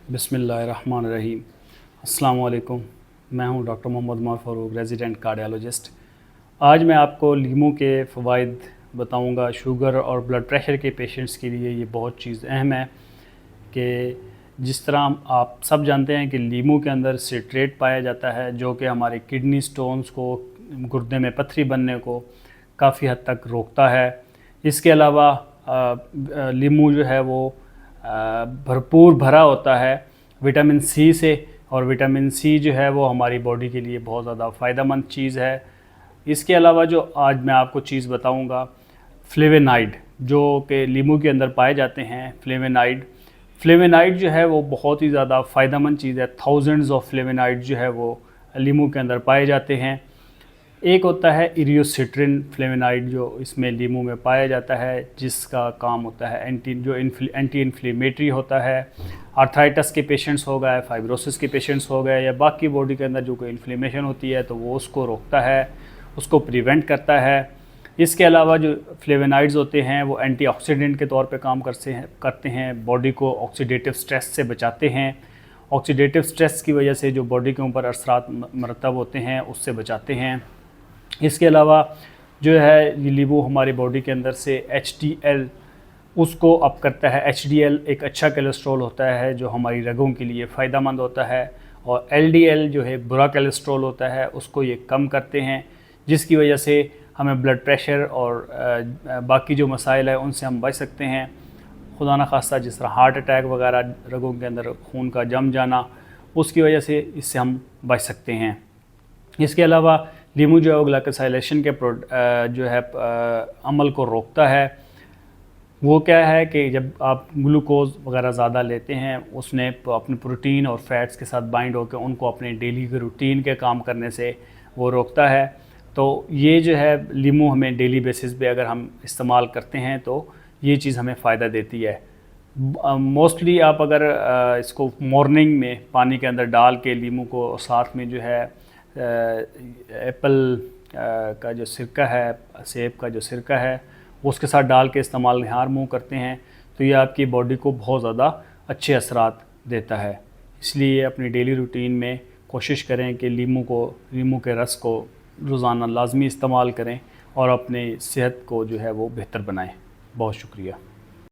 बिस्मिल्लाहिर्रहमानिर्रहीम। अस्सलाम वालेकुम। मैं हूं doctor Mohammad Umar Farooq, resident cardiologist. आज मैं आपको लीमू के फ़वाइद बताऊंगा। शुगर और ब्लड प्रेशर के पेशेंट्स के लिए ये बहुत चीज़ अहम है कि जिस तरह आप सब जानते हैं कि लीमू के अंदर सिट्रेट पाया जाता है, जो कि हमारे किडनी स्टोन्स को, गुर्दे में पत्थरी बनने को काफ़ी हद तक रोकता है। इसके अलावा लीमू जो है वो भरपूर भरा होता है विटामिन सी से, और विटामिन सी जो है वो हमारी बॉडी के लिए बहुत ज़्यादा फ़ायदेमंद चीज़ है। इसके अलावा जो आज मैं आपको चीज़ बताऊंगा, फ्लेवेनाइड, जो कि लीमू के अंदर पाए जाते हैं। फ्लेवेनाइड जो है वो बहुत ही ज़्यादा फ़ायदेमंद चीज़ है। थाउजेंड्स ऑफ फ्लेवेनाइड जो है वो लीमू के अंदर पाए जाते हैं। एक होता है इरियोसिट्रिन फ्लेवेनाइड, जो इसमें लीमू में पाया जाता है, जिसका काम होता है एंटी इन्फ्लेमेटरी होता है। आर्थराइटिस के पेशेंट्स हो गए, फाइब्रोसिस के पेशेंट्स हो गए, या बाकी बॉडी के अंदर जो कोई इन्फ्लेमेशन होती है तो वो उसको रोकता है, उसको प्रिवेंट करता है। इसके अलावा जो फ्लेवेनाइड्स होते हैं वो एंटीऑक्सीडेंट के तौर पे काम करते हैं, बॉडी को ऑक्सीडेटिव स्ट्रेस से बचाते हैं। ऑक्सीडेटिव स्ट्रेस की वजह से जो बॉडी के ऊपर असरात मरतब होते हैं उससे बचाते हैं। इसके अलावा जो है ये लीमू हमारी बॉडी के अंदर से HDL उसको अप करता है। HDL एक अच्छा कोलेस्ट्रॉल होता है जो हमारी रगों के लिए फ़ायदेमंद होता है, और LDL जो है बुरा कोलेस्ट्रॉल होता है, उसको ये कम करते हैं, जिसकी वजह से हमें ब्लड प्रेशर और बाकी जो मसाइल है उनसे हम बच सकते हैं। खुदा न खास्ता जिस तरह हार्ट अटैक वगैरह, रगों के अंदर खून का जम जाना, उसकी वजह से इससे हम बच सकते हैं। इसके अलावा लीमू जो है वो ग्लाइकोसाइलेशन के जो है अमल को रोकता है। वो क्या है कि जब आप ग्लूकोज वगैरह ज़्यादा लेते हैं, उसने अपने प्रोटीन और फैट्स के साथ बाइंड होकर उनको अपने डेली के रूटीन के काम करने से वो रोकता है। तो ये जो है लीमू हमें डेली बेसिस पे अगर हम इस्तेमाल करते हैं तो ये चीज़ हमें फ़ायदा देती है। मोस्टली आप अगर इसको मॉर्निंग में पानी के अंदर डाल के लीमू को, साथ में जो है एप्पल का जो सिरका है, सेब का जो सिरका है, उसके साथ डाल के इस्तेमाल नहार मुँह करते हैं तो ये आपकी बॉडी को बहुत ज़्यादा अच्छे असरात देता है। इसलिए अपनी डेली रूटीन में कोशिश करें कि लीमू के रस को रोज़ाना लाजमी इस्तेमाल करें और अपनी सेहत को जो है वो बेहतर बनाएं। बहुत शुक्रिया।